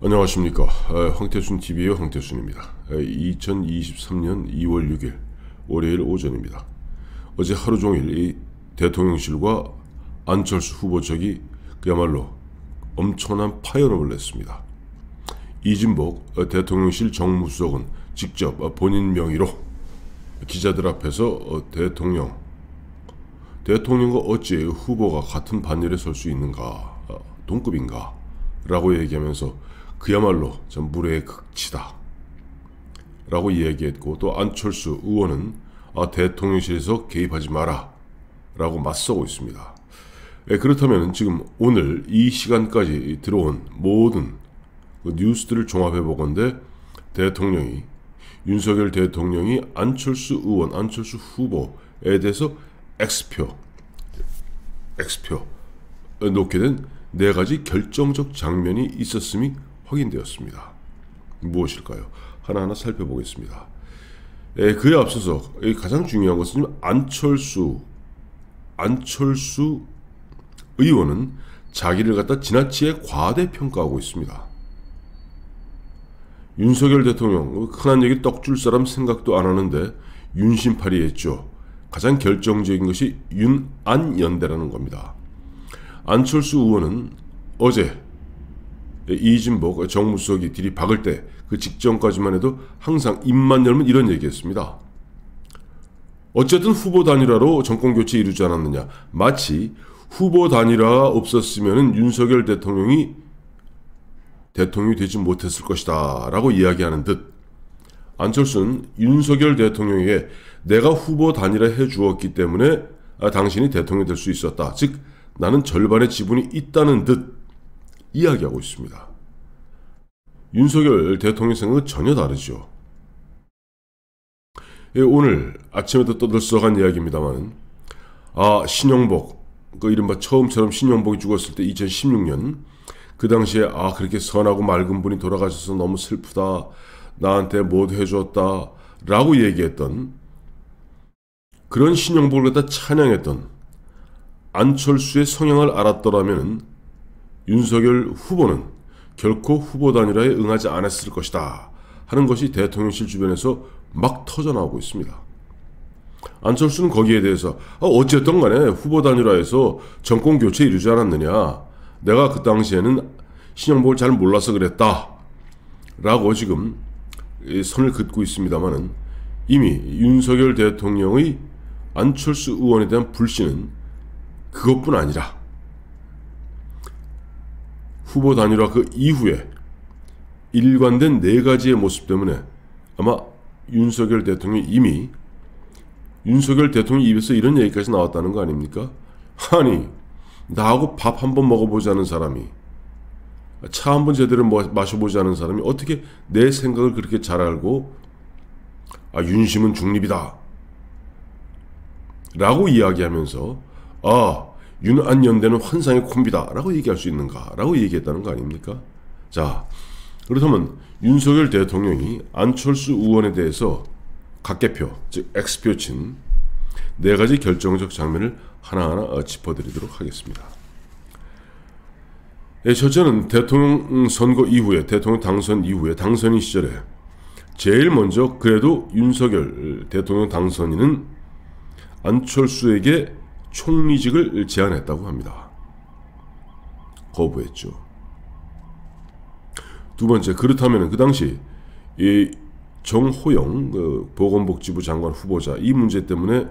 안녕하십니까. 황태순 TV의 황태순입니다. 2023년 2월 6일 월요일 오전입니다. 어제 하루 종일 이 대통령실과 안철수 후보 측이 그야말로 엄청난 파열음을 냈습니다. 이진복 대통령실 정무수석은 직접 본인 명의로 기자들 앞에서 대통령과 어찌 후보가 같은 반열에 설 수 있는가, 동급인가 라고 얘기하면서 그야말로 전 물의 극치다 라고 이야기했고, 또 안철수 의원은 대통령실에서 개입하지 마라 라고 맞서고 있습니다. 그렇다면 지금 오늘 이 시간까지 들어온 모든 뉴스들을 종합해 보건대 윤석열 대통령이 안철수 의원, 안철수 후보에 대해서 X표 놓게 된 네 가지 결정적 장면이 있었음이 확인되었습니다. 무엇일까요? 하나하나 살펴보겠습니다. 그에 앞서서 가장 중요한 것은 안철수 의원은 자기를 갖다 지나치게 과대평가하고 있습니다. 윤석열 대통령 흔한 얘기 떡줄 사람 생각도 안 하는데 윤심팔이했죠. 가장 결정적인 것이 윤안연대라는 겁니다. 안철수 의원은 어제 이진복 정무수석이 들이박을 때 그 직전까지만 해도 항상 입만 열면 이런 얘기했습니다. 어쨌든 후보 단일화로 정권교체 이루지 않았느냐. 마치 후보 단일화 없었으면 윤석열 대통령이 되지 못했을 것이다 라고 이야기하는 듯, 안철수는 윤석열 대통령에게 내가 후보 단일화 해주었기 때문에 당신이 대통령이 될 수 있었다, 즉 나는 절반의 지분이 있다는 듯 이야기하고 있습니다. 윤석열 대통령 생각은 전혀 다르죠. 오늘 아침에도 떠들썩한 이야기입니다만, 신영복, 이른바 처음처럼 신영복이 죽었을 때 2016년, 그 당시에 그렇게 선하고 맑은 분이 돌아가셔서 너무 슬프다, 나한테 못 해줬다 라고 얘기했던, 그런 신영복을 갖다 찬양했던 안철수의 성향을 알았더라면 윤석열 후보는 결코 후보 단일화에 응하지 않았을 것이다 하는 것이 대통령실 주변에서 막 터져나오고 있습니다. 안철수는 거기에 대해서 어쨌든 간에 후보 단일화에서 정권 교체 이루지 않았느냐, 내가 그 당시에는 신영복을 잘 몰라서 그랬다 라고 지금 선을 긋고 있습니다만은, 이미 윤석열 대통령의 안철수 의원에 대한 불신은 그것뿐 아니라 후보 단일화 그 이후에 일관된 네 가지의 모습 때문에 아마 윤석열 대통령이 이미 윤석열 대통령 입에서 이런 얘기까지 나왔다는 거 아닙니까? 아니, 나하고 밥 한 번 먹어보지 않은 사람이, 차 한 번 제대로 마셔보지 않은 사람이 어떻게 내 생각을 그렇게 잘 알고 윤심은 중립이다 라고 이야기하면서 윤안연대는 환상의 콤비다 라고 얘기할 수 있는가 라고 얘기했다는 거 아닙니까? 자, 그렇다면 윤석열 대통령이 안철수 의원에 대해서 각계표, 즉 X표 친 네 가지 결정적 장면을 하나하나 짚어드리도록 하겠습니다. 첫째는 대통령 선거 이후에, 대통령 당선 이후에, 당선인 시절에 제일 먼저 그래도 윤석열 대통령 당선인은 안철수에게 총리직을 제안했다고 합니다. 거부했죠. 두 번째, 그렇다면 그 당시 이 정호영 보건복지부 장관 후보자, 이 문제 때문에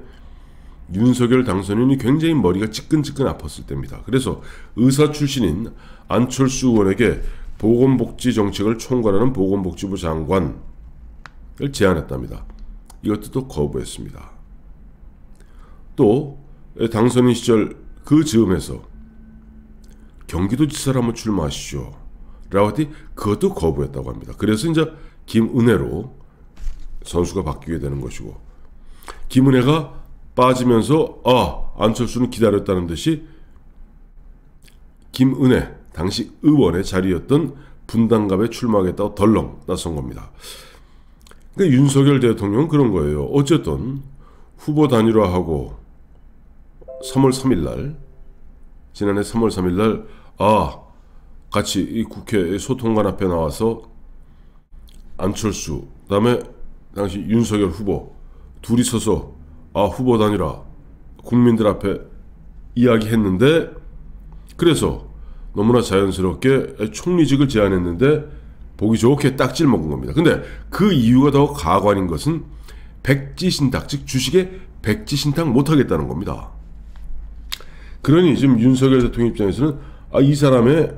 윤석열 당선인이 굉장히 머리가 찌끈찌끈 아팠을 때입니다. 그래서 의사 출신인 안철수 의원에게 보건복지 정책을 총괄하는 보건복지부 장관을 제안했답니다. 이것도 또 거부했습니다. 또 당선인 시절 그 즈음에서 경기도지사를 한번 출마하시죠 라고 했더니 그것도 거부했다고 합니다. 그래서 이제 김은혜로 선수가 바뀌게 되는 것이고, 김은혜가 빠지면서 안철수는 기다렸다는 듯이 김은혜 당시 의원의 자리였던 분당갑에 출마하겠다고 덜렁 나선 겁니다. 그러니까 윤석열 대통령은 그런 거예요. 어쨌든 후보 단일화하고 3월 3일 날, 지난해 3월 3일 날 같이 이 국회 소통관 앞에 나와서 안철수, 그다음에 당시 윤석열 후보 둘이 서서 후보단이라 국민들 앞에 이야기했는데, 그래서 너무나 자연스럽게 총리직을 제안했는데 보기 좋게 딱지를 먹은 겁니다. 근데 그 이유가 더 가관인 것은 백지신탁, 즉 주식에 백지신탁 못하겠다는 겁니다. 그러니 지금 윤석열 대통령 입장에서는 이 사람의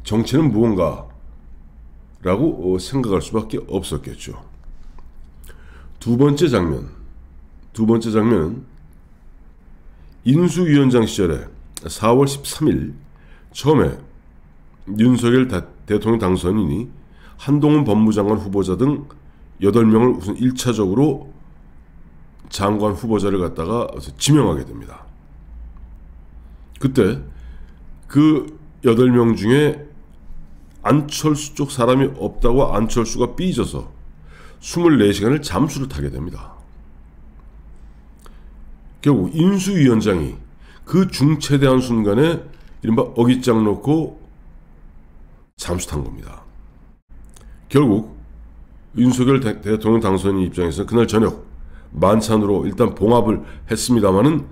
정체는 무언가 라고 생각할 수밖에 없었겠죠. 두 번째 장면은 인수위원장 시절에 4월 13일 처음에 윤석열 대통령 당선인이 한동훈 법무장관 후보자 등 8명을 우선 1차적으로 장관 후보자를 갖다가 지명하게 됩니다. 그때 그 8명 중에 안철수 쪽 사람이 없다고 안철수가 삐져서 24시간을 잠수를 타게 됩니다. 결국 인수위원장이 그 중체대한 순간에 이른바 어깃장 놓고 잠수 탄 겁니다. 결국 윤석열 대통령 당선인 입장에서는 그날 저녁 만찬으로 일단 봉합을 했습니다마는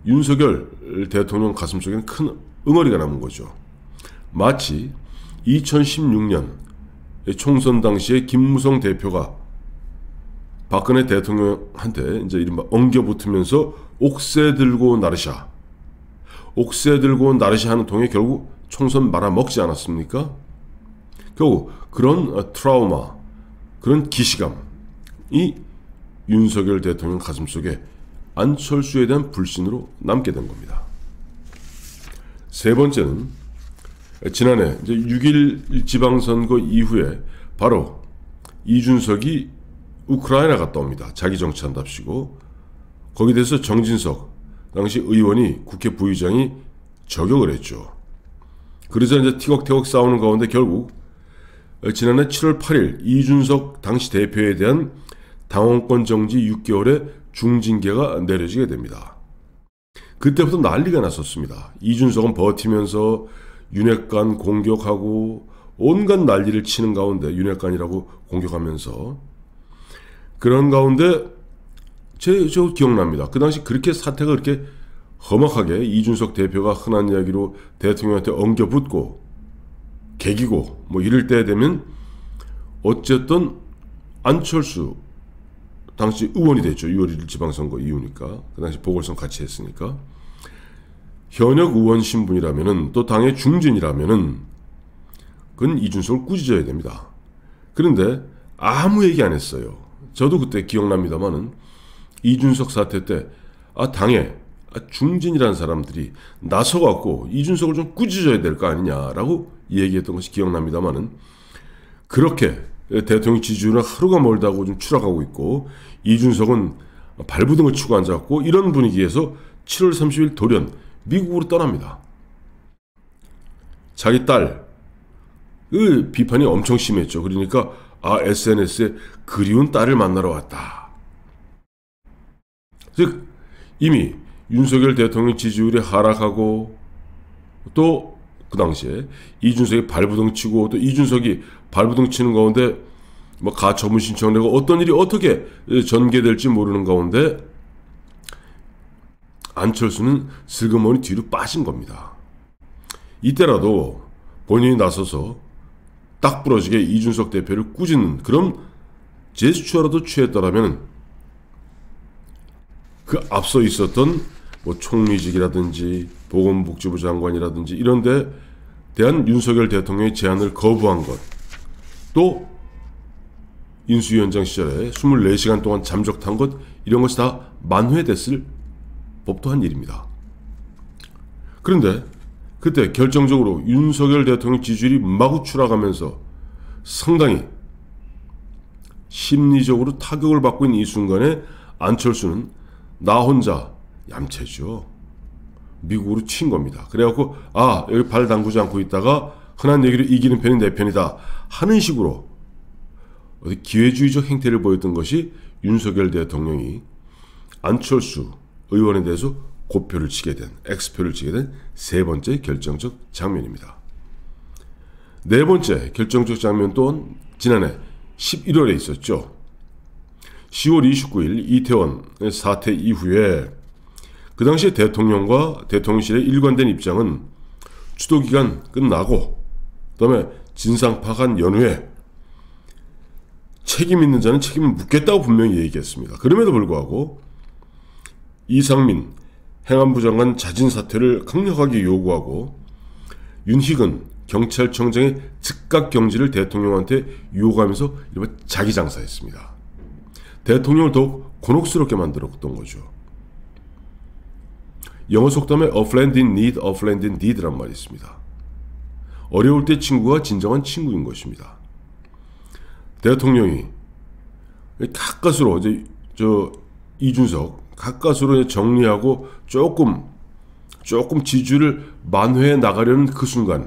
윤석열 대통령 가슴속에는 큰 응어리가 남은 거죠. 마치 2016년 총선 당시에 김무성 대표가 박근혜 대통령한테 이제 이른바 엉겨붙으면서 옥새 들고 나르샤 하는 통에 결국 총선 말아먹지 않았습니까? 결국 그런 트라우마, 그런 기시감이 윤석열 대통령 가슴속에 안철수에 대한 불신으로 남게 된 겁니다. 세 번째는 지난해 이제 6.1 지방선거 이후에 바로 이준석이 우크라이나 갔다 옵니다. 자기 정치한답시고. 거기에 대해서 정진석 당시 의원이 국회 부의장이 저격을 했죠. 그러자 이제 티격태격 싸우는 가운데 결국 지난해 7월 8일 이준석 당시 대표에 대한 당원권 정지 6개월의 중징계가 내려지게 됩니다. 그때부터 난리가 났었습니다. 이준석은 버티면서 윤핵관 공격하고 온갖 난리를 치는 가운데, 윤핵관이라고 공격하면서 그런 가운데 저 기억납니다. 그 당시 그렇게 사태가 그렇게 험악하게 이준석 대표가 흔한 이야기로 대통령한테 엉겨붙고 개기고 뭐 이럴 때 되면 어쨌든 안철수 당시 의원이 됐죠. 6월 1일 지방선거 이후니까. 그 당시 보궐선 같이 했으니까. 현역 의원 신분이라면은, 또 당의 중진이라면은 그건 이준석을 꾸짖어야 됩니다. 그런데 아무 얘기 안 했어요. 저도 그때 기억납니다만은 이준석 사태 때 당에 중진이라는 사람들이 나서갖고 이준석을 좀 꾸짖어야 될 거 아니냐라고 얘기했던 것이 기억납니다만은, 그렇게 대통령 지지율은 하루가 멀다고 좀 추락하고 있고 이준석은 발부등을 치고 앉았고, 이런 분위기에서 7월 30일 돌연 미국으로 떠납니다. 자기 딸 그 비판이 엄청 심했죠. 그러니까 SNS에 그리운 딸을 만나러 왔다. 즉 이미 윤석열 대통령 지지율이 하락하고, 또 그 당시에 이준석이 발부등 치고, 또 이준석이 발부등 치는 가운데 뭐 가처분 신청내고 어떤 일이 어떻게 전개될지 모르는 가운데 안철수는 슬그머니 뒤로 빠진 겁니다. 이때라도 본인이 나서서 딱 부러지게 이준석 대표를 꾸짖는 그런 제스처라도 취했더라면 그 앞서 있었던 뭐 총리직이라든지 보건복지부 장관이라든지 이런 데 대한 윤석열 대통령의 제안을 거부한 것, 또 인수위원장 시절에 24시간 동안 잠적한 것, 이런 것이 다 만회됐을 법도 한 일입니다. 그런데 그때 결정적으로 윤석열 대통령 지지율이 마구 추락하면서 상당히 심리적으로 타격을 받고 있는 이 순간에 안철수는 나 혼자 얌체죠. 미국으로 튄 겁니다. 그래갖고 여기 발 담그지 않고 있다가 흔한 얘기로 이기는 편이 내 편이다 하는 식으로 어디 기회주의적 행태를 보였던 것이 윤석열 대통령이 안철수 의원에 대해서 고표를 치게 된, X표를 치게 된 세 번째 결정적 장면입니다. 네 번째 결정적 장면 또한 지난해 11월에 있었죠. 10월 29일 이태원 사태 이후에 그 당시에 대통령과 대통령실의 일관된 입장은 추도기간 끝나고 그 다음에 진상 파악한 연후에 책임 있는 자는 책임을 묻겠다고 분명히 얘기했습니다. 그럼에도 불구하고 이상민 행안부 장관 자진 사퇴를 강력하게 요구하고 윤희근 경찰청장의 즉각 경질을 대통령한테 요구하면서 이른바 자기 장사했습니다. 대통령을 더욱 곤혹스럽게 만들었던 거죠. 영어 속담에 a friend in need, a friend indeed란 말이 있습니다. 어려울 때 친구가 진정한 친구인 것입니다. 대통령이 가까스로 이준석 가까스로 정리하고 조금 지지율을 만회해 나가려는 그 순간에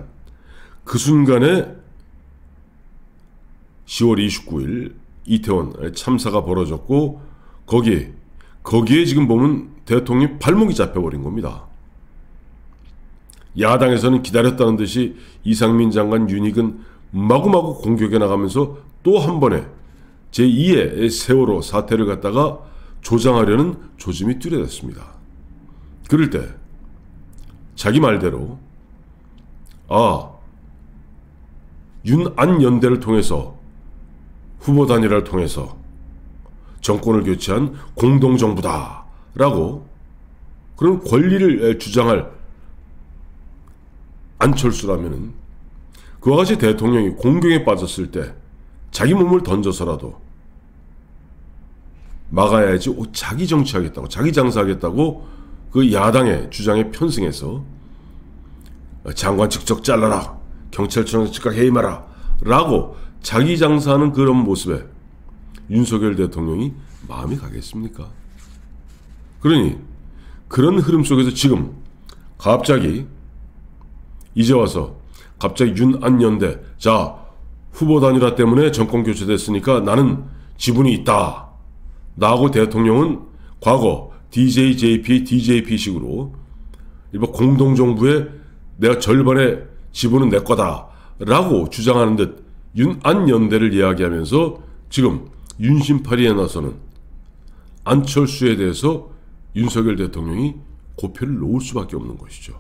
10월 29일 이태원 참사가 벌어졌고 거기에 지금 보면 대통령이 발목이 잡혀버린 겁니다. 야당에서는 기다렸다는 듯이 이상민 장관 윤익은 마구마구 공격해 나가면서 또 한 번에 제2의 세월호 사태를 갖다가 조장하려는 조짐이 뚜렷했습니다. 그럴 때 자기 말대로 윤안 연대를 통해서 후보 단일화를 통해서 정권을 교체한 공동정부다라고 그런 권리를 주장할 안철수라면은 그와 같이 대통령이 공경에 빠졌을 때 자기 몸을 던져서라도 막아야지 자기 정치하겠다고 자기 장사하겠다고 그 야당의 주장에 편승해서 장관 직접 잘라라 경찰청 즉각 해임하라 라고 자기 장사하는 그런 모습에 윤석열 대통령이 마음이 가겠습니까? 그러니 그런 흐름 속에서 지금 갑자기 이제 와서 갑자기 윤안연대 후보 단일화 때문에 정권 교체됐으니까 나는 지분이 있다 라고 대통령은 과거 DJJP, DJP식으로 일반 공동정부에 내가 절반의 지분은 내 거다 라고 주장하는 듯 윤안연대를 이야기하면서 지금 윤심파리에 나서는 안철수에 대해서 윤석열 대통령이 고표를 놓을 수밖에 없는 것이죠.